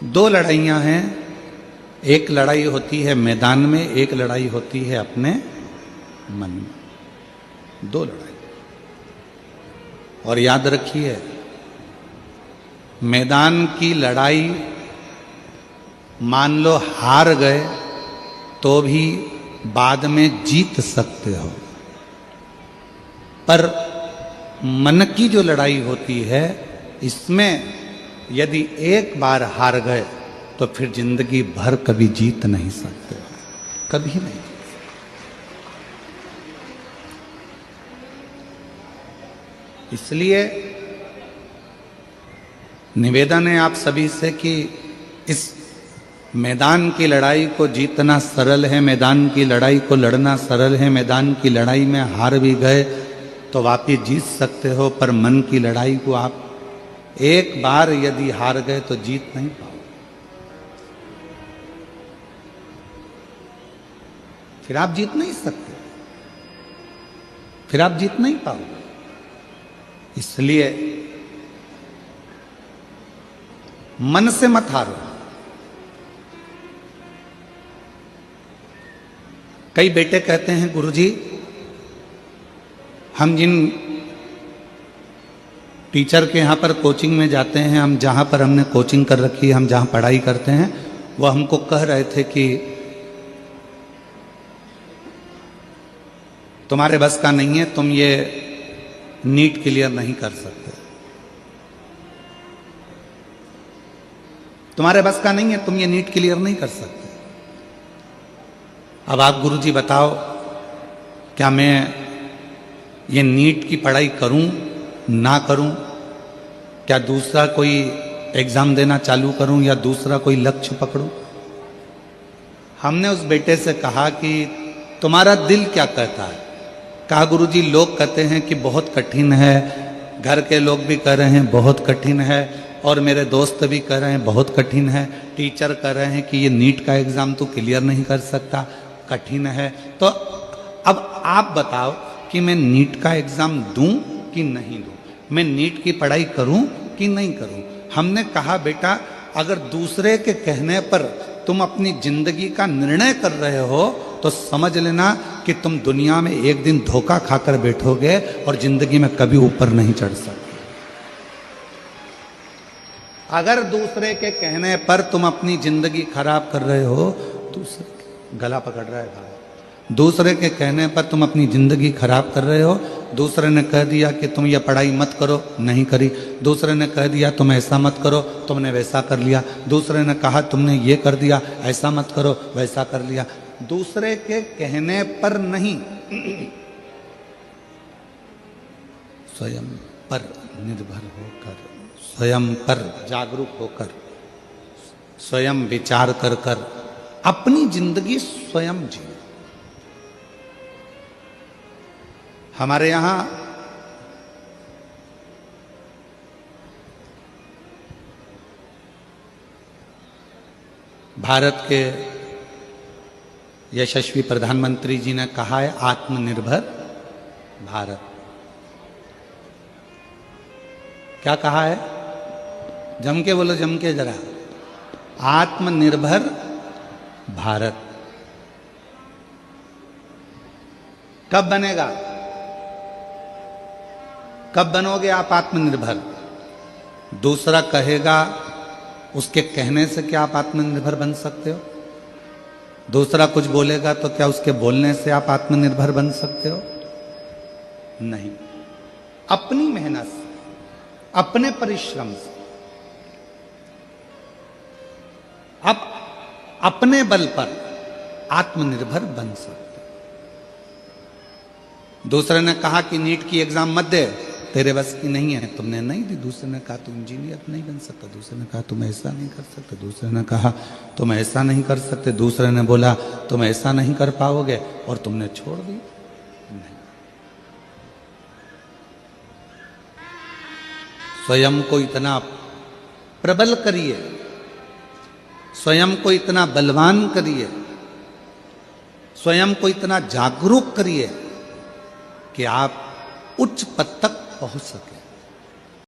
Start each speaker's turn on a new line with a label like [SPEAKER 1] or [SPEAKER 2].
[SPEAKER 1] दो लड़ाइयां हैं। एक लड़ाई होती है मैदान में, एक लड़ाई होती है अपने मन में। दो लड़ाई। और याद रखिए, मैदान की लड़ाई मान लो हार गए तो भी बाद में जीत सकते हो, पर मन की जो लड़ाई होती है इसमें यदि एक बार हार गए तो फिर जिंदगी भर कभी जीत नहीं सकते, कभी नहीं। इसलिए निवेदन है आप सभी से कि इस मैदान की लड़ाई को जीतना सरल है, मैदान की लड़ाई को लड़ना सरल है। मैदान की लड़ाई में हार भी गए तो वापिस जीत सकते हो, पर मन की लड़ाई को आप एक बार यदि हार गए तो जीत नहीं पाओ, फिर आप जीत नहीं सकते, फिर आप जीत नहीं पाओगे। इसलिए मन से मत हारो। कई बेटे कहते हैं गुरुजी, हम जिन टीचर के यहाँ पर कोचिंग में जाते हैं, हम जहाँ पर हमने कोचिंग कर रखी है, हम जहाँ पढ़ाई करते हैं, वो हमको कह रहे थे कि तुम्हारे बस का नहीं है, तुम ये नीट क्लियर नहीं कर सकते, तुम्हारे बस का नहीं है, तुम ये नीट क्लियर नहीं कर सकते। अब आप गुरुजी बताओ, क्या मैं ये नीट की पढ़ाई करूं ना करूं? क्या दूसरा कोई एग्जाम देना चालू करूं या दूसरा कोई लक्ष्य पकड़ूं? हमने उस बेटे से कहा कि तुम्हारा दिल क्या कहता है? कहा गुरुजी, लोग कहते हैं कि बहुत कठिन है, घर के लोग भी कह रहे हैं बहुत कठिन है, और मेरे दोस्त भी कह रहे हैं बहुत कठिन है, टीचर कह रहे हैं कि ये नीट का एग्जाम तो क्लियर नहीं कर सकता, कठिन है। तो अब आप बताओ कि मैं नीट का एग्जाम दूं कि नहीं दूं, मैं नीट की पढ़ाई करूं कि नहीं करूं? हमने कहा बेटा, अगर दूसरे के कहने पर तुम अपनी जिंदगी का निर्णय कर रहे हो तो समझ लेना कि तुम दुनिया में एक दिन धोखा खाकर बैठोगे और जिंदगी में कभी ऊपर नहीं चढ़ सकते। अगर दूसरे के कहने पर तुम अपनी जिंदगी खराब कर रहे हो, दूसरे गला पकड़ रहा है भाई, दूसरे के कहने पर तुम अपनी जिंदगी खराब कर रहे हो। दूसरे ने कह दिया कि तुम ये पढ़ाई मत करो, नहीं करी। दूसरे ने कह दिया तुम ऐसा मत करो, तुमने वैसा कर लिया। दूसरे ने कहा तुमने ये कर दिया, ऐसा मत करो, वैसा कर लिया। दूसरे के कहने पर नहीं, स्वयं पर निर्भर होकर, स्वयं पर जागरूक होकर, स्वयं विचार कर कर अपनी जिंदगी स्वयं जिए। हमारे यहां भारत के यशस्वी प्रधानमंत्री जी ने कहा है आत्मनिर्भर भारत। क्या कहा है? जम के बोलो, जम के जरा। आत्मनिर्भर भारत कब बनेगा? कब बनोगे आप आत्मनिर्भर? दूसरा कहेगा, उसके कहने से क्या आप आत्मनिर्भर बन सकते हो? दूसरा कुछ बोलेगा तो क्या उसके बोलने से आप आत्मनिर्भर बन सकते हो? नहीं। अपनी मेहनत से, अपने परिश्रम से, आप अपने बल पर आत्मनिर्भर बन सकते। दूसरे ने कहा कि नीट की एग्जाम मत दे, तेरे बस की नहीं है, तुमने नहीं दी। दूसरे ने कहा तुम इंजीनियर नहीं बन सकता। दूसरे ने कहा तुम ऐसा नहीं कर सकते। दूसरे ने कहा तुम ऐसा नहीं कर सकते। दूसरे ने बोला तुम ऐसा नहीं कर पाओगे, और तुमने छोड़ दी। नहीं। स्वयं को इतना प्रबल करिए, स्वयं को इतना बलवान करिए, स्वयं को इतना जागरूक करिए कि आप उच्च पद तक पहुंच सके।